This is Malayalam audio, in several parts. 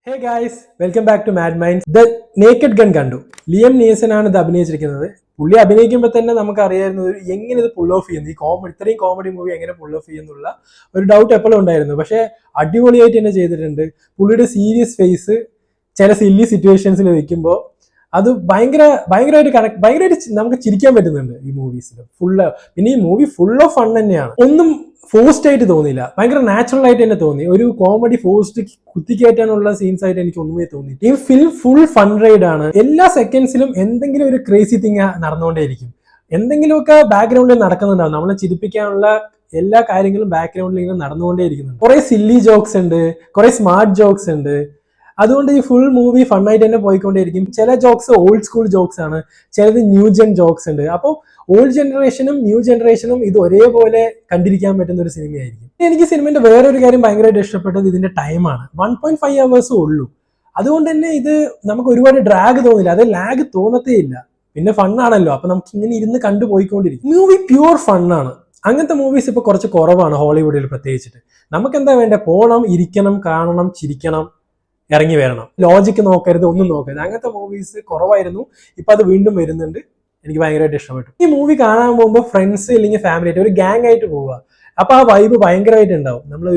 Hey guys welcome back to mad minds. The naked gun കണ്ടു. ലിയം നീസൺ ആണ് ഇത് അഭിനയിച്ചിരിക്കുന്നത്. പുള്ളി അഭിനയിക്കുമ്പോൾ തന്നെ നമുക്ക് അറിയായിരുന്നു എങ്ങനെ ഇത് പുൾ ഓഫ് ചെയ്യുന്നു, ഇത്രയും കോമഡി മൂവി എങ്ങനെ പുൾ ഓഫ് ചെയ്യുന്നുള്ള ഒരു ഡൗട്ട് എപ്പോഴും ഉണ്ടായിരുന്നു. പക്ഷെ അടിപൊളിയായിട്ട് തന്നെ ചെയ്തിട്ടുണ്ട്. പുള്ളിയുടെ സീരിയസ് ഫേസ് ചില സില്ലി സിറ്റുവേഷൻസിൽ വെക്കുമ്പോൾ അത് ഭയങ്കരമായിട്ട് നമുക്ക് ചിരിക്കാൻ പറ്റുന്നുണ്ട് ഈ മൂവീസിൽ ഫുള്ള്. പിന്നെ ഈ മൂവി ഫുൾ ഓഫ് ഫൺ തന്നെയാണ്. ഒന്നും ഫോഴ്സ്ഡ് ആയിട്ട് തോന്നിയില്ല, ഭയങ്കര നാച്ചുറൽ ആയിട്ട് തന്നെ തോന്നി. ഒരു കോമഡി ഫോഴ്സ്ഡ് കുത്തിക്കയറ്റാനുള്ള സീൻസ് ആയിട്ട് എനിക്ക് ഒന്നുമേ തോന്നി. ഈ ഫിലിം ഫുൾ ഫൺ റൈഡ് ആണ്. എല്ലാ സെക്കൻഡ്സിലും എന്തെങ്കിലും ഒരു ക്രേസി തിങ് നടന്നുകൊണ്ടേയിരിക്കും, എന്തെങ്കിലുമൊക്കെ ബാക്ക്ഗ്രൗണ്ടിൽ നടക്കുന്നുണ്ടാവും. നമ്മളെ ചിരിപ്പിക്കാനുള്ള എല്ലാ കാര്യങ്ങളും ബാക്ക്ഗ്രൗണ്ടിൽ ഇങ്ങനെ നടന്നുകൊണ്ടേയിരിക്കുന്നുണ്ട്. കുറെ സില്ലി ജോക്സ് ഉണ്ട്, കുറെ സ്മാർട്ട് ജോക്സ് ഉണ്ട്. അതുകൊണ്ട് ഈ ഫുൾ മൂവി ഫണ്ണായിട്ട് തന്നെ പോയിക്കൊണ്ടേയിരിക്കും. ചില ജോക്സ് ഓൾഡ് സ്കൂൾ ജോക്സ് ആണ്, ചിലത് ന്യൂ ജെൻ ജോക്സ് ഉണ്ട്. അപ്പോൾ ഓൾഡ് ജനറേഷനും ന്യൂ ജനറേഷനും ഇത് ഒരേപോലെ കണ്ടിരിക്കാൻ പറ്റുന്ന ഒരു സിനിമയായിരിക്കും. എനിക്ക് സിനിമയുടെ വേറൊരു കാര്യം ഭയങ്കരമായിട്ട് ഇഷ്ടപ്പെട്ടത് ഇതിന്റെ ടൈമാണ്. 1.5 hours ഉള്ളൂ. അതുകൊണ്ട് തന്നെ ഇത് നമുക്ക് ഒരുപാട് ഡ്രാഗ് തോന്നില്ല, അത് ലാഗ് തോന്നത്തേ ഇല്ല. പിന്നെ ഫണ്ണാണല്ലോ, അപ്പൊ നമുക്ക് ഇങ്ങനെ ഇരുന്ന് കണ്ടുപോയിക്കൊണ്ടിരിക്കും. Movie pure ഫണ്ണാണ്. അങ്ങനത്തെ മൂവീസ് ഇപ്പൊ കുറച്ച് കുറവാണ് ഹോളിവുഡിൽ പ്രത്യേകിച്ചിട്ട്. നമുക്ക് എന്താ വേണ്ടേ, പോണം, ഇരിക്കണം, കാണണം, ചിരിക്കണം, ഇറങ്ങി വരണം. ലോജിക്ക് നോക്കരുത്, ഒന്നും നോക്കരുത്. അങ്ങനത്തെ മൂവീസ് കുറവായിരുന്നു. ഇപ്പൊ അത് വീണ്ടും വരുന്നുണ്ട്. എനിക്ക് ഭയങ്കരമായിട്ട് ഇഷ്ടപ്പെട്ടു. ഈ മൂവി കാണാൻ പോകുമ്പോൾ ഫ്രണ്ട്സ് ഇല്ലെങ്കിൽ ഫാമിലി ആയിട്ട് ഒരു ഗ്യാങ് ആയിട്ട് പോവുക. അപ്പൊ ആ വൈബ് ഭയങ്കരമായിട്ട് ഉണ്ടാവും. നമ്മൾ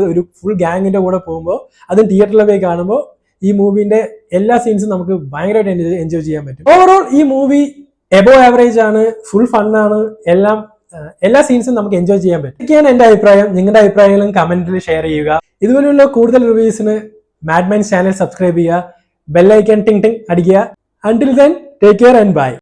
ഒരു ഫുൾ ഗ്യാങ്ങിന്റെ കൂടെ പോകുമ്പോൾ, അതും തിയേറ്ററിൽ പോയി കാണുമ്പോൾ ഈ മൂവിന്റെ എല്ലാ സീൻസും നമുക്ക് ഭയങ്കരമായിട്ട് എൻജോയ് ചെയ്യാൻ പറ്റും. ഓവറോൾ ഈ മൂവി എബോ ആവറേജ് ആണ്, ഫുൾ ഫണ്ണാണ്, എല്ലാ സീൻസും നമുക്ക് എൻജോയ് ചെയ്യാൻ പറ്റും. ഇതൊക്കെയാണ് എന്റെ അഭിപ്രായം. നിങ്ങളുടെ അഭിപ്രായങ്ങളും കമന്റിൽ ഷെയർ ചെയ്യുക. ഇതുപോലെയുള്ള കൂടുതൽ റിവ്യൂസിന് മാഡ് മൈൻഡ്സ് ചാനൽ സബ്സ്ക്രൈബ് ചെയ്യുക, ബെല്ലൈക്കൺ ടിങ് ടിങ് അടിക്കുക. Until then, take care and bye.